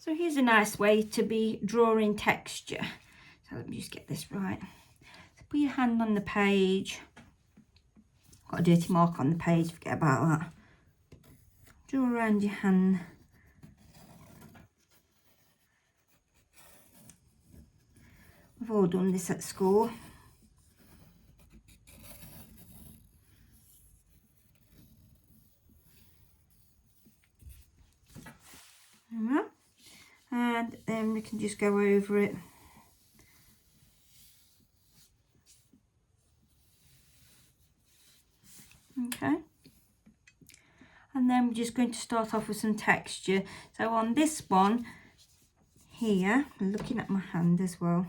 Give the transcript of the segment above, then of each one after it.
So here's a nice way to be drawing texture. So let me just get this right. So put your hand on the page. Got a dirty mark on the page, forget about that. Draw around your hand. We've all done this at school. And then we can just go over it. Okay. And then we're just going to start off with some texture. So on this one here, I'm looking at my hand as well.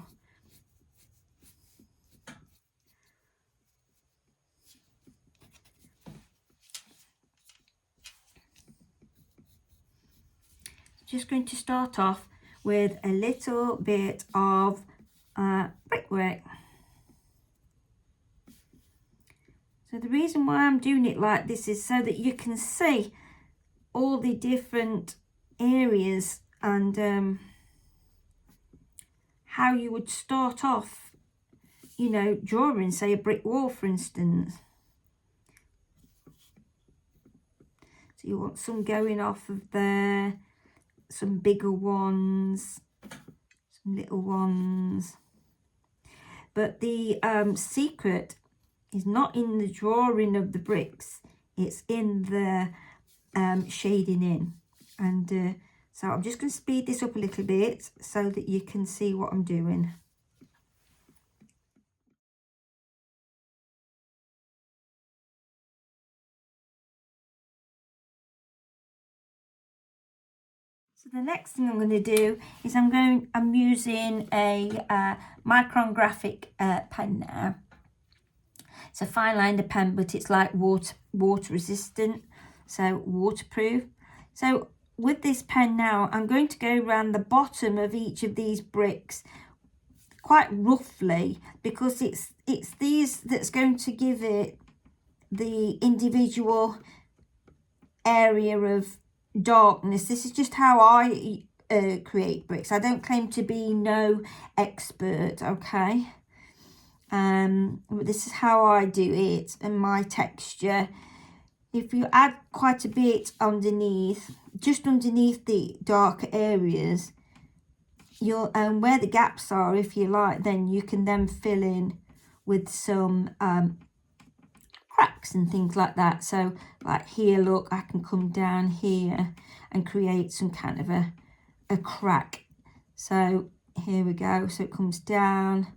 Just going to start off with a little bit of brickwork. So the reason why I'm doing it like this is so that you can see all the different areas and how you would start off, you know, drawing, say, a brick wall, for instance. So you want some going off of there, some bigger ones, some little ones. But the secret is not in the drawing of the bricks, it's in the shading in. And so I'm just going to speed this up a little bit so that you can see what I'm doing. So the next thing I'm going to do is I'm using a Micron Graphic pen now. It's a fine liner pen, but it's like water resistant, so waterproof. So with this pen now, I'm going to go around the bottom of each of these bricks quite roughly, because it's these that's going to give it the individual area of darkness. This is just how I create bricks. I don't claim to be no expert, okay? But this is how I do it and my texture. If you add quite a bit underneath, just underneath the dark areas, you'll where the gaps are, if you like, then you can then fill in with some cracks and things like that. So like here, look, I can come down here and create some kind of a crack. So here we go. So it comes down.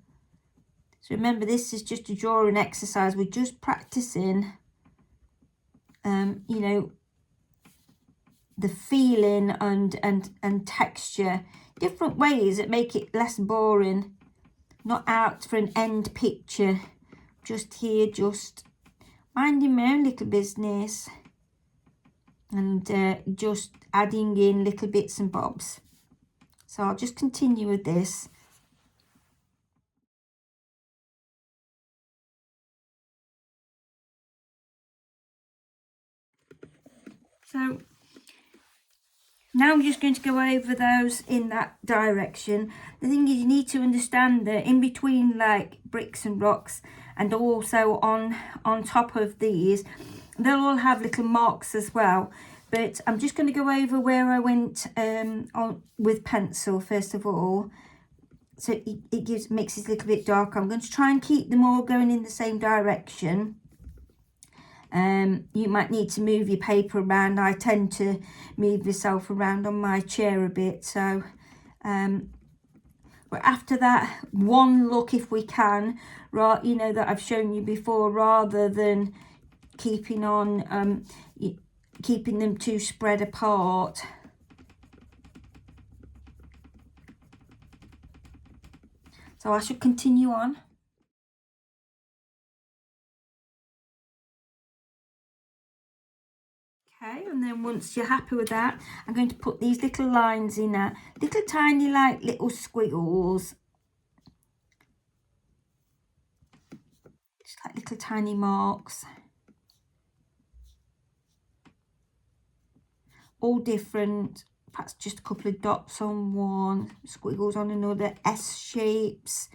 So remember, this is just a drawing exercise. We're just practicing, you know, the feeling and texture, different ways that make it less boring. Not out for an end picture, just here, just minding my own little business and just adding in little bits and bobs. So I'll just continue with this. So now I'm just going to go over those in that direction. The thing is, you need to understand that in between like bricks and rocks, and also on top of these, they'll all have little marks as well. But I'm just going to go over where I went on with pencil first of all. So it makes it a little bit darker. I'm going to try and keep them all going in the same direction. You might need to move your paper around. I tend to move myself around on my chair a bit. So but after that, one look if we can, right, you know, that I've shown you before, rather than keeping on keeping them too spread apart. So I should continue on. Okay, and then once you're happy with that, I'm going to put these little lines in there, little tiny like little squiggles, just like little tiny marks, all different perhaps just a couple of dots on one, squiggles on another, S shapes,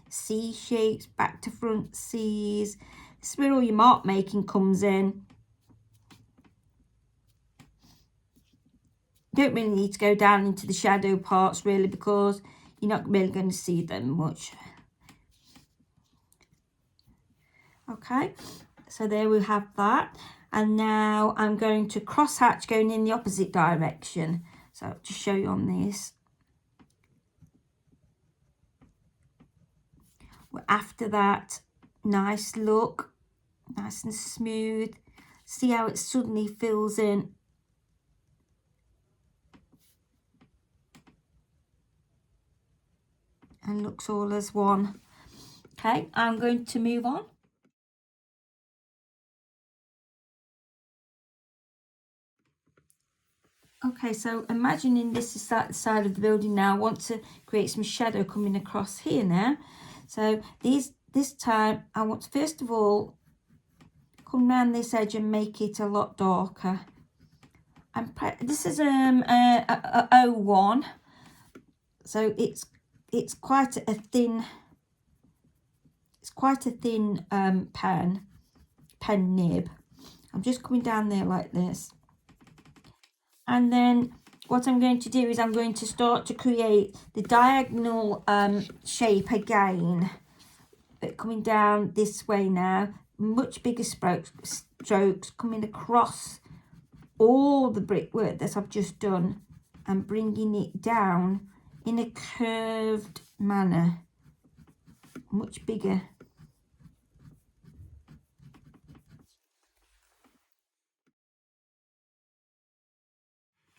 C shapes, back to front C's. This is where all your mark making comes in. Don't really need to go down into the shadow parts really, because you're not really going to see them much. Okay, so there we have that. And now I'm going to cross hatch going in the opposite direction. So I'll just show you on this. Well, after that, nice look, nice and smooth. See how it suddenly fills in. And looks all as one. Okay, I'm going to move on. Okay, so imagining this is the side of the building now. I want to create some shadow coming across here now. So this time I want to first of all come around this edge and make it a lot darker. This is a 01, so it's quite a thin. It's quite a thin pen nib. I'm just coming down there like this. And then what I'm going to do is I'm going to start to create the diagonal shape again, but coming down this way now, much bigger strokes coming across all the brickwork that I've just done and bringing it down in a curved manner, much bigger.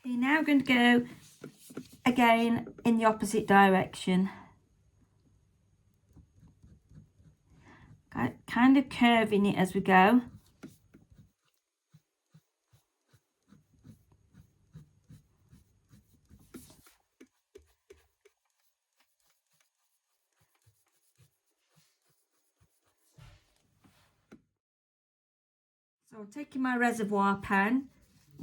Okay, now I'm going to go again in the opposite direction. Kind of curving it as we go. So I'm taking my reservoir pen,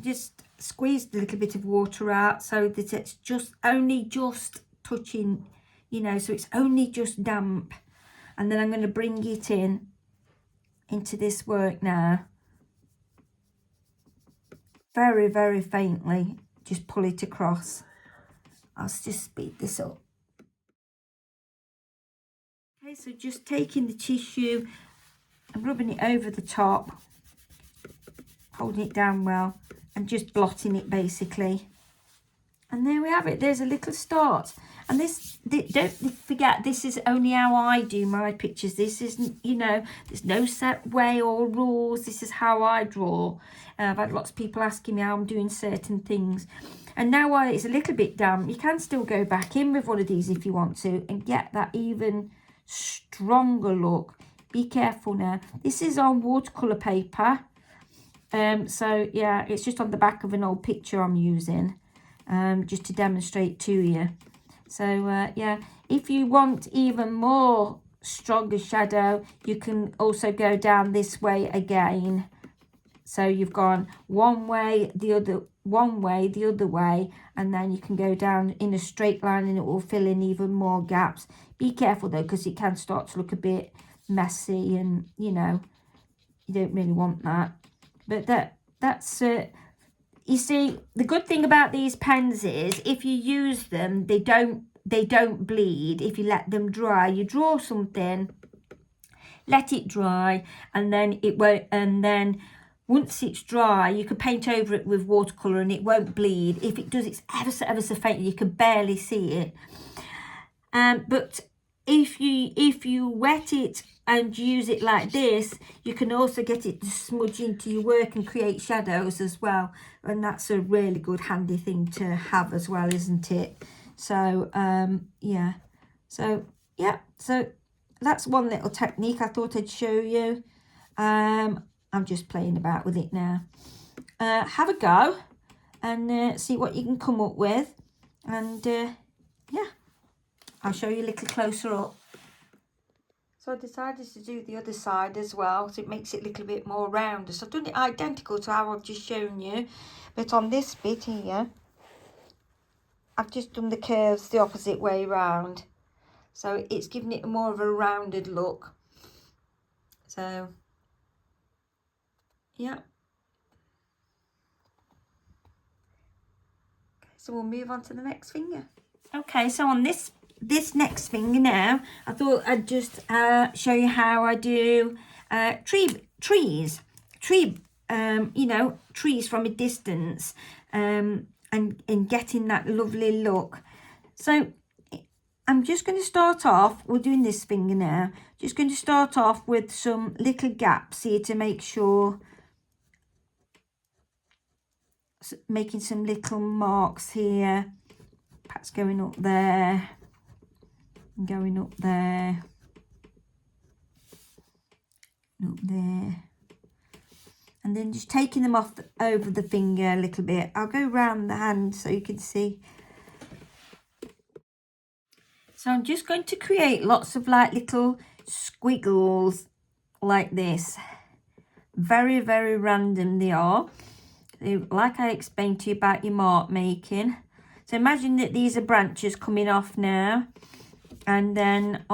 just squeezed a little bit of water out so that it's just only just touching, you know, so it's only just damp. And then I'm going to bring it into this work now. Very, very faintly, just pull it across. I'll just speed this up. Okay, so just taking the tissue and rubbing it over the top, holding it down well, and just blotting it basically. And there we have it. There's a little start. And this, don't forget, this is only how I do my pictures. This isn't, you know, there's no set way or rules. This is how I draw. I've had lots of people asking me how I'm doing certain things. And now while it's a little bit damp, you can still go back in with one of these if you want to and get that even stronger look. Be careful now. This is on watercolour paper. So yeah, it's just on the back of an old picture I'm using. Just to demonstrate to you. So yeah, if you want even more stronger shadow, you can also go down this way again. So you've gone one way, the other way, and then you can go down in a straight line and it will fill in even more gaps. Be careful though, because it can start to look a bit messy, and you know, you don't really want that. But that's you see, the good thing about these pens is if you use them, they don't bleed if you let them dry. You draw something, let it dry, and then it won't, and then once it's dry, you can paint over it with watercolour and it won't bleed. If it does, it's ever so faint, you can barely see it. But if you wet it and use it like this, you can also get it to smudge into your work and create shadows as well, and that's a really good handy thing to have as well, isn't it? So yeah, so that's one little technique I thought I'd show you. I'm just playing about with it now. Have a go and see what you can come up with, and yeah, I'll show you a little closer up. So I decided to do the other side as well, so it makes it a little bit more rounder. So I've done it identical to how I've just shown you, but on this bit here, I've just done the curves the opposite way round. So it's giving it more of a rounded look. So, yeah. So we'll move on to the next finger. Okay, so on this next finger now, I thought I'd just show you how I do trees, you know, trees from a distance, and getting that lovely look. So I'm just going to start off, we're doing this finger now, just going to start off with some little gaps here to make sure, making some little marks here, perhaps going up there, going up there, up there, and then just taking them off over the finger a little bit. I'll go round the hand so you can see. So I'm just going to create lots of like little squiggles like this. Very, very random they are. Like I explained to you about your mark making. So imagine that these are branches coming off now, and then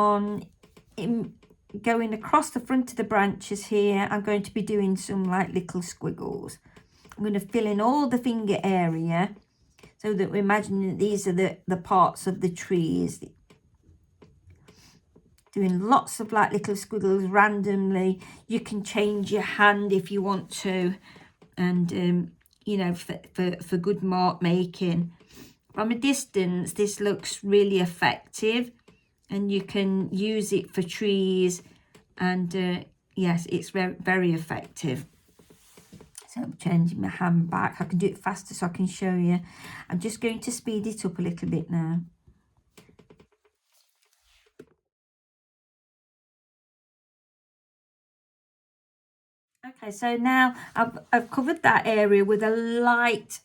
going across the front of the branches here, I'm going to be doing some like little squiggles. I'm going to fill in all the finger area so that we're imagining that these are the parts of the trees. Doing lots of like little squiggles randomly. You can change your hand if you want to, and you know, for good mark making. From a distance, this looks really effective, and you can use it for trees, and yes, it's very, very effective. So I'm changing my hand back. I can do it faster so I can show you. I'm just going to speed it up a little bit now. Okay, so now I've covered that area with a light,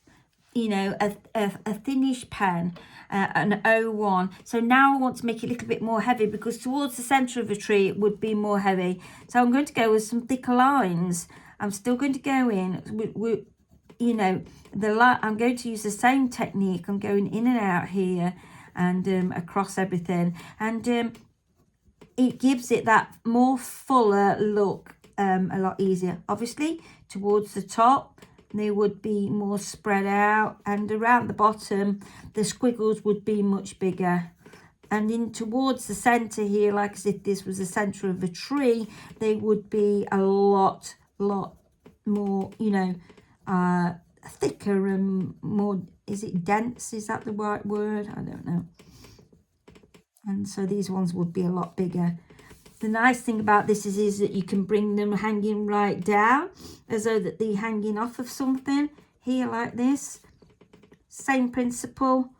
you know, a thinnish pen, an O1. So now I want to make it a little bit more heavy, because towards the centre of a tree it would be more heavy. So I'm going to go with some thicker lines. I'm still going to go in with you know, I'm going to use the same technique. I'm going in and out here and across everything, and it gives it that more fuller look. A lot easier. Obviously towards the top they would be more spread out, and around the bottom the squiggles would be much bigger, and in towards the center here, like as if this was the center of a tree, they would be a lot more, you know, thicker and more, is it dense, is that the right word? I don't know. And so these ones would be a lot bigger. The nice thing about this is that you can bring them hanging right down, as though that they're hanging off of something here like this. Same principle.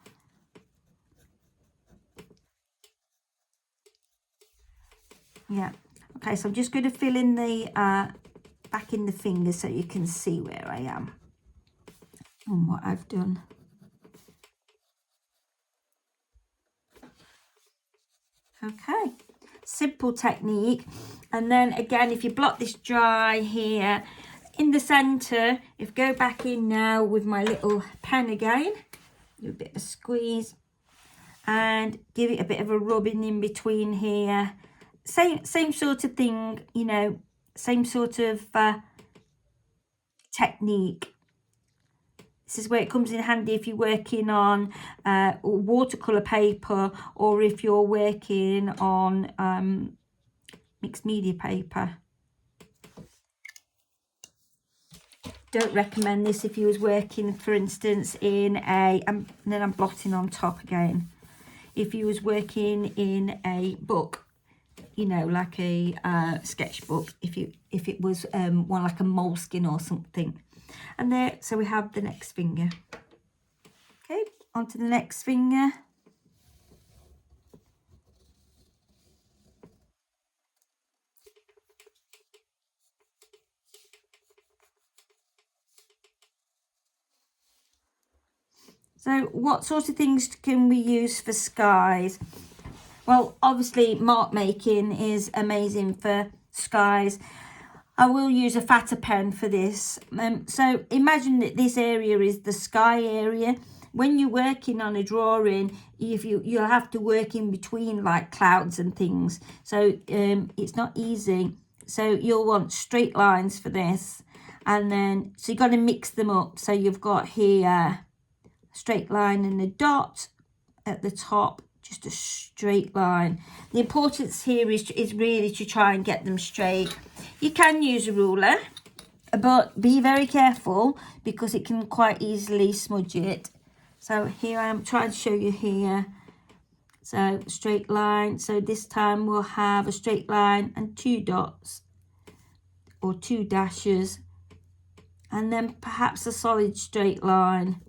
Yeah. Okay, so I'm just going to fill in the back in the finger so you can see where I am and what I've done. Okay. Simple technique. And then again, if you block this dry here in the center, if go back in now with my little pen again, do a bit of a squeeze and give it a bit of a rubbing in between here. Same sort of thing, you know, same sort of technique. This is where it comes in handy if you're working on watercolor paper, or if you're working on mixed media paper. Don't recommend this if you was working, for instance, in and then I'm blotting on top again. If you was working in a book, you know, like a sketchbook, if it was one like a moleskin or something. And there, so we have the next finger. Okay, onto the next finger. So what sort of things can we use for skies? Well, obviously mark making is amazing for skies. I will use a fatter pen for this. So imagine that this area is the sky area. when you're working on a drawing, if you'll have to work in between like clouds and things, so it's not easy. So you'll want straight lines for this, and then so you've got to mix them up. So you've got here a straight line and a dot at the top, just a straight line. The importance here is really to try and get them straight. You can use a ruler, but be very careful because it can quite easily smudge it. So here I am trying to show you here. So straight line. So this time we'll have a straight line and 2 dots or 2 dashes, and then perhaps a solid straight line.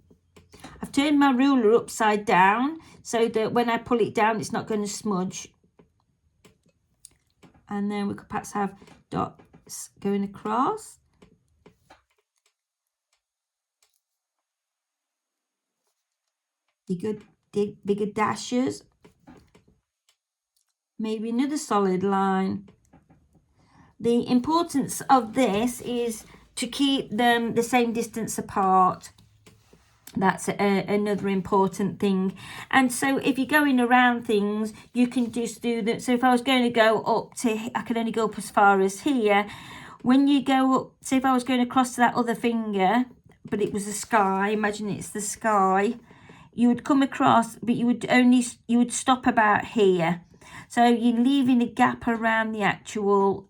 I've turned my ruler upside down so that when I pull it down, it's not going to smudge. And then we could perhaps have dots going across. Bigger dashes. Maybe another solid line. The importance of this is to keep them the same distance apart. That's another important thing. And so if you're going around things, you can just do that. So if I was going to go up to, I could only go up as far as here. When you go up, say if I was going across to that other finger, but it was the sky, imagine it's the sky, you would come across, but you would stop about here. So you're leaving a gap around the actual,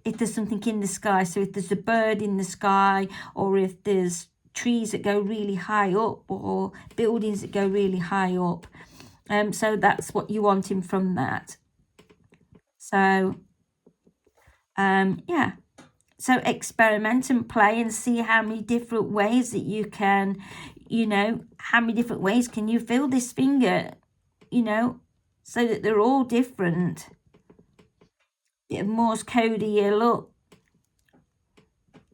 if there's something in the sky. So if there's a bird in the sky, or if there's trees that go really high up, or buildings that go really high up. So that's what you're wanting from that. So, yeah. So experiment and play and see how many different ways that you can, how many different ways can you fill this finger, so that they're all different. Bit of Morse code here, look.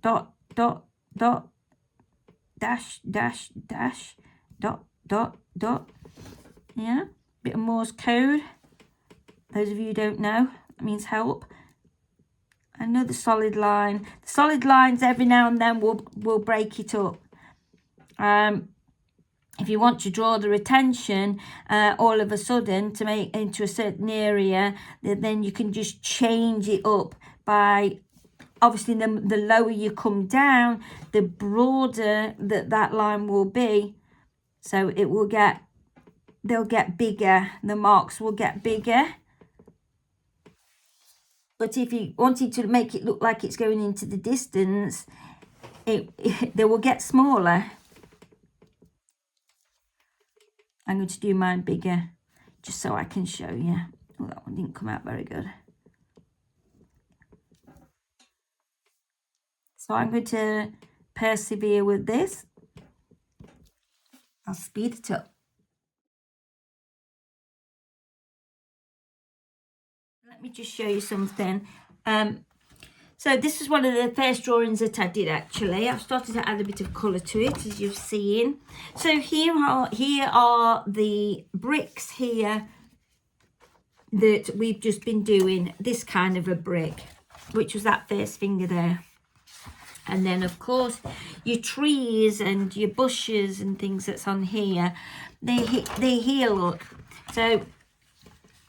Dot, dot, dot. Dash, dash, dash. Dot, dot, dot. Yeah, bit of Morse code. Those of you who don't know, that means help. Another solid line. The solid lines every now and then will break it up. If you want to draw the attention all of a sudden to make into a certain area, then you can just change it up by, obviously the lower you come down, the broader that line will be. So it will they'll get bigger, the marks will get bigger. But if you wanted to make it look like it's going into the distance, they will get smaller. I'm going to do mine bigger, just so I can show you. Oh, that one didn't come out very good. So I'm going to persevere with this. I'll speed it up. Let me just show you something. So this is one of the first drawings that I did actually. I've started to add a bit of colour to it, as you've seen. So here are the bricks here that we've just been doing. This kind of a brick, which was that first finger there. And then of course your trees and your bushes and things that's on here, they here, look. So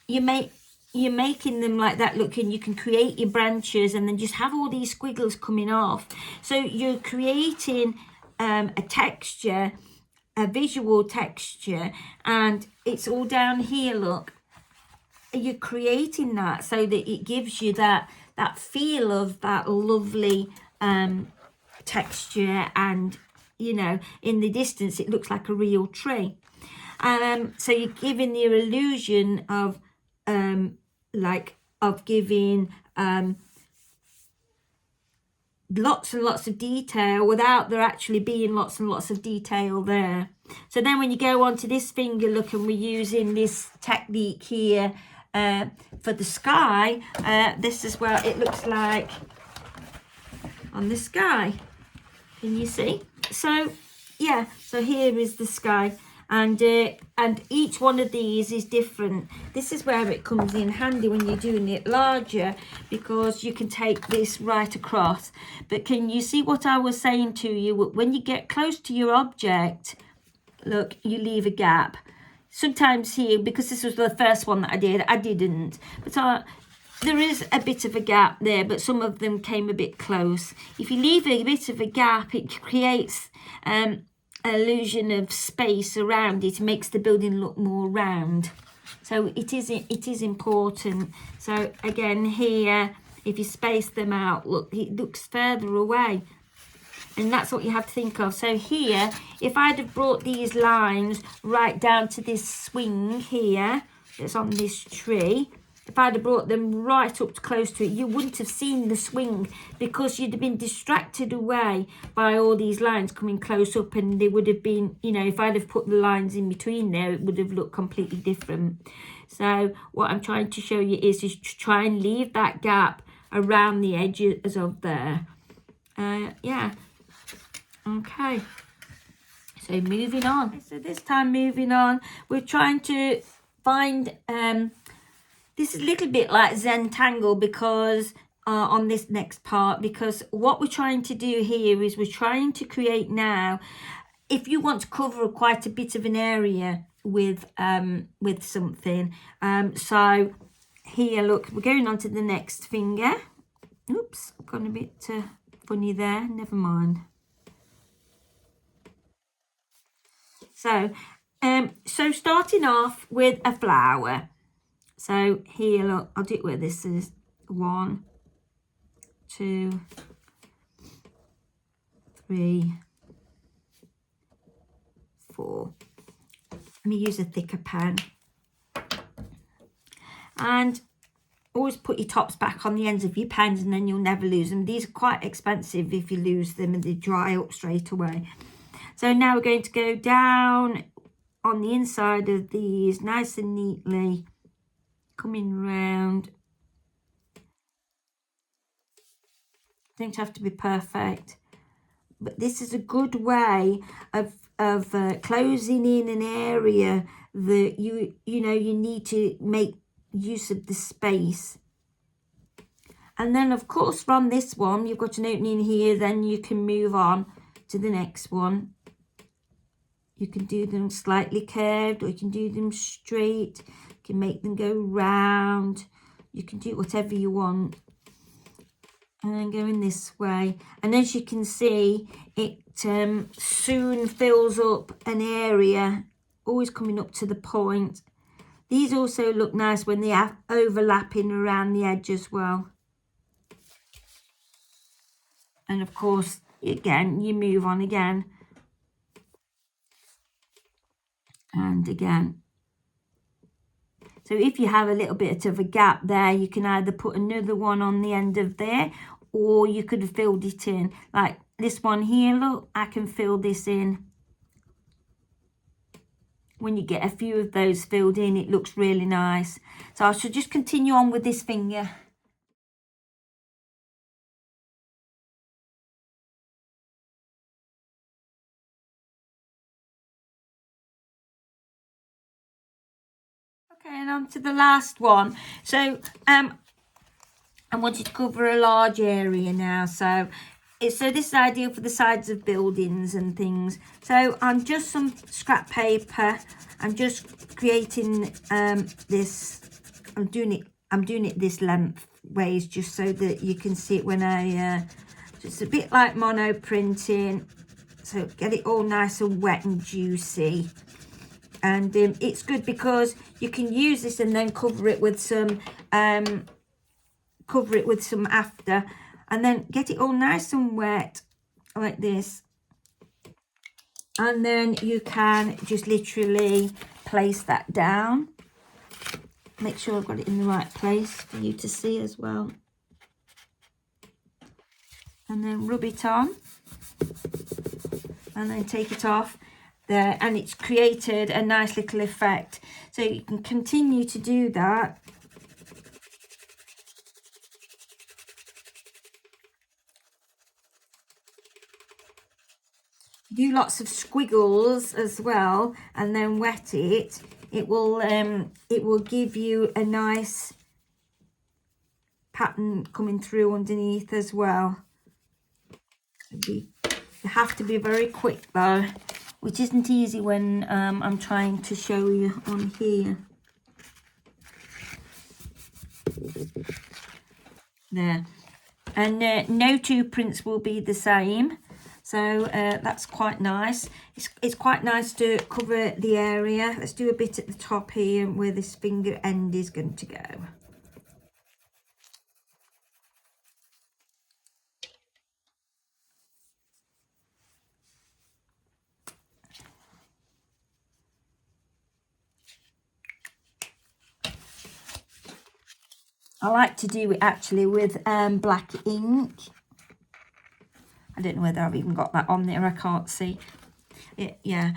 you're making them like that, look, and you can create your branches and then just have all these squiggles coming off. So you're creating a texture, a visual texture, and it's all down here, look. You're creating that so that it gives you that feel of that lovely texture, and in the distance it looks like a real tree. So you're giving the illusion of giving lots and lots of detail without there actually being lots and lots of detail there. So then when you go on to this finger, look, and we're using this technique here for the sky. This is where it looks like on the sky. Can you see? So yeah, so here is the sky. And each one of these is different. This is where it comes in handy when you're doing it larger, because you can take this right across. But can you see what I was saying to you? When you get close to your object, look, you leave a gap. Sometimes here, because this was the first one that I did, I didn't. But there is a bit of a gap there, but some of them came a bit close. If you leave a bit of a gap, it creates an illusion of space around it. It makes the building look more round. So it is important. So again here, if you space them out, look, it looks further away. And that's what you have to think of. So here, if I'd have brought these lines right down to this swing here, that's on this tree, if I'd have brought them right up close to it, you wouldn't have seen the swing, because you'd have been distracted away by all these lines coming close up, and they would have been, you know, if I'd have put the lines in between there, it would have looked completely different. So what I'm trying to show you is to try and leave that gap around the edges of there. Yeah. Okay. So moving on. So this time moving on, we're trying to find this is a little bit like Zentangle, because on this next part, because what we're trying to do here is we're trying to create now, if you want to cover quite a bit of an area with something, so here, look, we're going on to the next finger. Oops, I've gone a bit funny there, never mind. So starting off with a flower. So here, look, I'll do it where this is 1, 2, 3, 4. Let me use a thicker pen. And always put your tops back on the ends of your pens, and then you'll never lose them. These are quite expensive if you lose them, and they dry up straight away. So now we're going to go down on the inside of these nice and neatly, coming round. Don't have to be perfect, but this is a good way of closing in an area that you need to make use of the space. And then of course from this one you've got an opening here, then you can move on to the next one. You can do them slightly curved, or you can do them straight. You can make them go round. You can do whatever you want. And then going this way. And as you can see, it soon fills up an area, always coming up to the point. These also look nice when they are overlapping around the edge as well. And of course, again, you move on again. And again. So if you have a little bit of a gap there, you can either put another one on the end of there, or you could have filled it in. Like this one here, look, I can fill this in. When you get a few of those filled in, it looks really nice. So I should just continue on with this finger. Okay, and on to the last one. So I wanted to cover a large area now. So this is ideal for the sides of buildings and things. So on just some scrap paper, I'm just creating this. I'm doing it this length ways, just so that you can see it when I just a bit like mono printing. So get it all nice and wet and juicy. And it's good because you can use this and then cover it with some after, and then get it all nice and wet like this. And then you can just literally place that down. Make sure I've got it in the right place for you to see as well. And then rub it on. And then take it off. There, and it's created a nice little effect, so you can continue to do that. Do lots of squiggles as well, and then wet it. It will give you a nice pattern coming through underneath as well. You have to be very quick though which isn't easy when I'm trying to show you on here. There. And no two prints will be the same. So that's quite nice. It's quite nice to cover the area. Let's do a bit at the top here where this finger end is going to go. I like to do it actually with black ink. I don't know whether I've even got that on there. I can't see it. Yeah,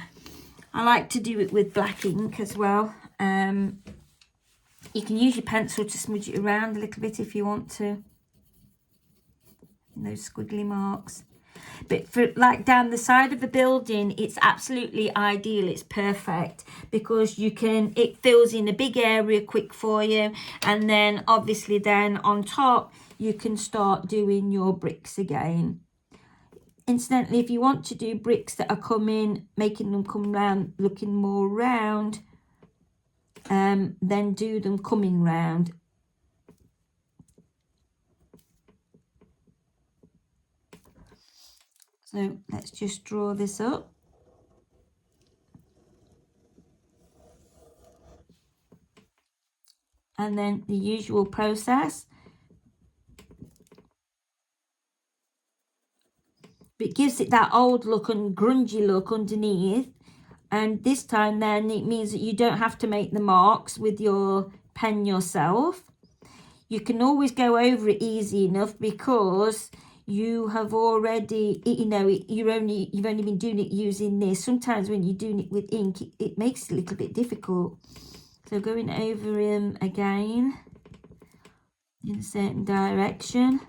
I like to do it with black ink as well. You can use your pencil to smudge it around a little bit if you want to. Those squiggly marks. But for like down the side of the building, it's absolutely ideal. It's perfect because it fills in a big area quick for you. And then obviously then on top, you can start doing your bricks again. Incidentally, if you want to do bricks that are making them come round, looking more round, then do them coming round. So let's just draw this up. And then the usual process. It gives it that old look and grungy look underneath. And this time then it means that you don't have to make the marks with your pen yourself. You can always go over it easy enough because you have already, you've only been doing it using this. Sometimes when you're doing it with ink, it makes it a little bit difficult. So going over him again in a certain direction.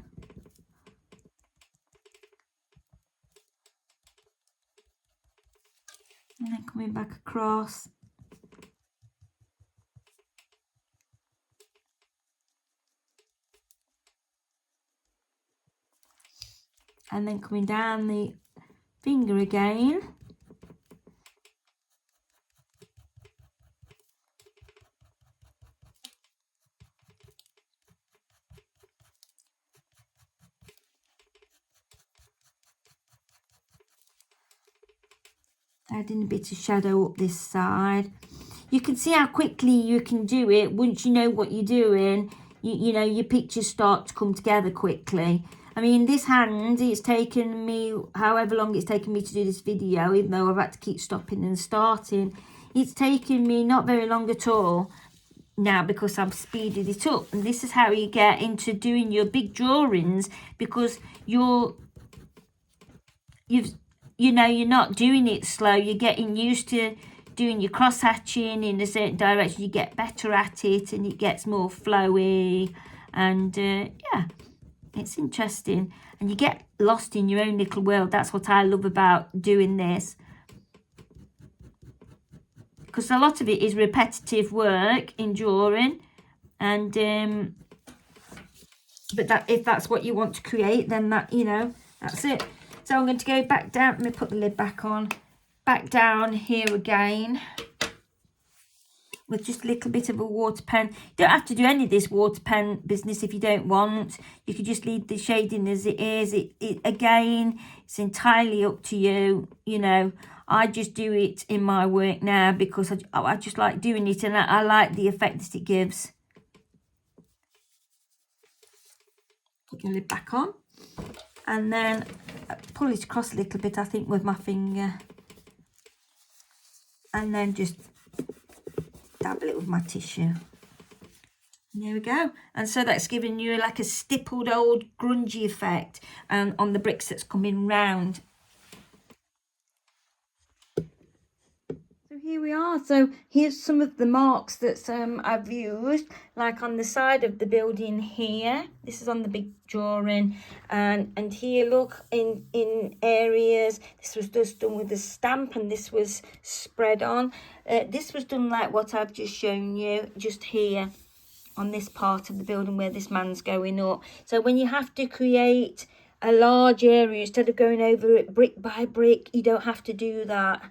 And then coming back across. And then coming down the finger again. Adding a bit of shadow up this side. You can see how quickly you can do it once you know what you're doing. You know, your pictures start to come together quickly. I mean, this hand, it's taken me however long it's taken me to do this video, even though I've had to keep stopping and starting. It's taken me not very long at all now because I've speeded it up. And this is how you get into doing your big drawings, because you're not doing it slow. You're getting used to doing your cross hatching in a certain direction. You get better at it and it gets more flowy. And yeah, it's interesting. And you get lost in your own little world. That's what I love about doing this. Because a lot of it is repetitive work in drawing. And but if that's what you want to create, then that's it. So I'm going to go back down. Let me put the lid back on. Back down here again with just a little bit of a water pen. You don't have to do any of this water pen business if you don't want. You could just leave the shading as it is. Again, it's entirely up to you. I just do it in my work now because I just like doing it, and I like the effect that it gives. Put your lid back on. And then pull it across a little bit, I think, with my finger. And then just dabble it with my tissue. And there we go. And so that's giving you like a stippled old grungy effect on the bricks that's coming round. So here we are. So here's some of the marks that I've used, like on the side of the building here. This is on the big drawing, and here, look, in areas, this was just done with a stamp, and this was spread on. This was done like what I've just shown you, just here on this part of the building where this man's going up. So when you have to create a large area instead of going over it brick by brick. You don't have to do that.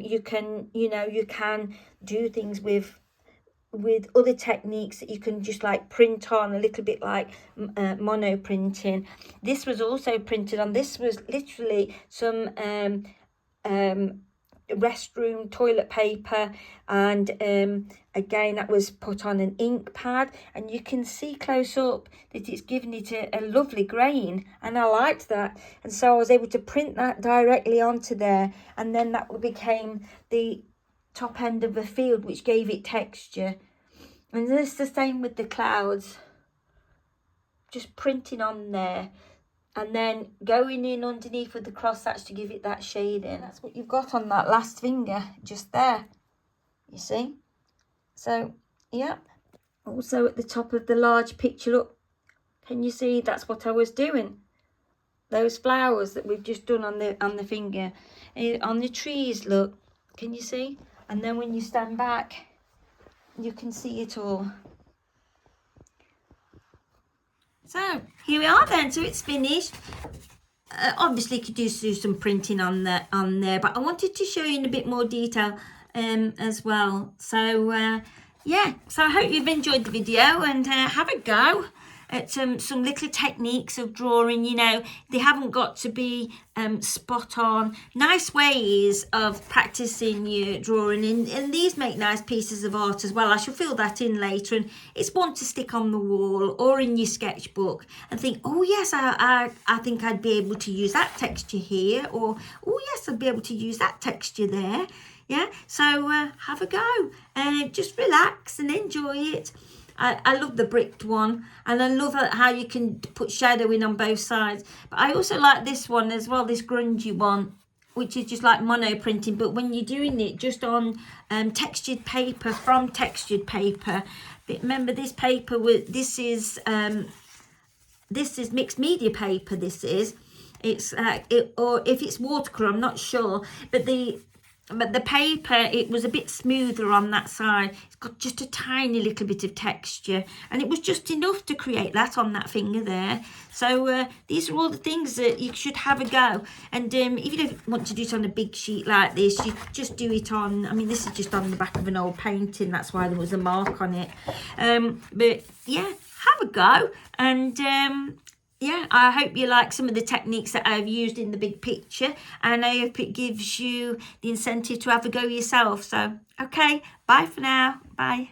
You can, you know, you can do things with other techniques that you can just like print on, a little bit like mono printing. This was also printed on. This was literally some restroom toilet paper, and again that was put on an ink pad, and you can see close up that it's given it a lovely grain, and I liked that, and so I was able to print that directly onto there, and then that became the top end of the field, which gave it texture. And it's the same with the clouds, just printing on there and then going in underneath with the cross hatch to give it that shading. That's what you've got on that last finger, just there, you see. So yeah, also at the top of the large picture, look, can you see? That's what I was doing, those flowers that we've just done on the finger. On the trees, look, can you see? And then when you stand back, you can see it all. So here we are then. So it's finished. Obviously, you could do some printing on there, but I wanted to show you in a bit more detail as well. So yeah, so I hope you've enjoyed the video, and have a go at some little techniques of drawing. You know, they haven't got to be spot on. Nice ways of practicing your drawing, and these make nice pieces of art as well. I shall fill that in later, and it's one to stick on the wall or in your sketchbook and think, oh yes, I think I'd be able to use that texture here, or oh yes, I'd be able to use that texture there. Yeah, so have a go and just relax and enjoy it. I love the bricked one, and I love how you can put shadowing on both sides. But I also like this one as well, this grungy one, which is just like mono printing, but when you're doing it just on textured paper, from textured paper. But remember, this paper this is mixed media paper. This is or if it's watercolor, I'm not sure, but the paper, it was a bit smoother on that side. It's got just a tiny little bit of texture, and it was just enough to create that on that finger there. So these are all the things that you should have a go. And if you don't want to do it on a big sheet like this, you just do it on, I mean, this is just on the back of an old painting. That's why there was a mark on it. But yeah, have a go. And yeah, I hope you like some of the techniques that I've used in the big picture, and I hope it gives you the incentive to have a go yourself. So, okay, bye for now. Bye.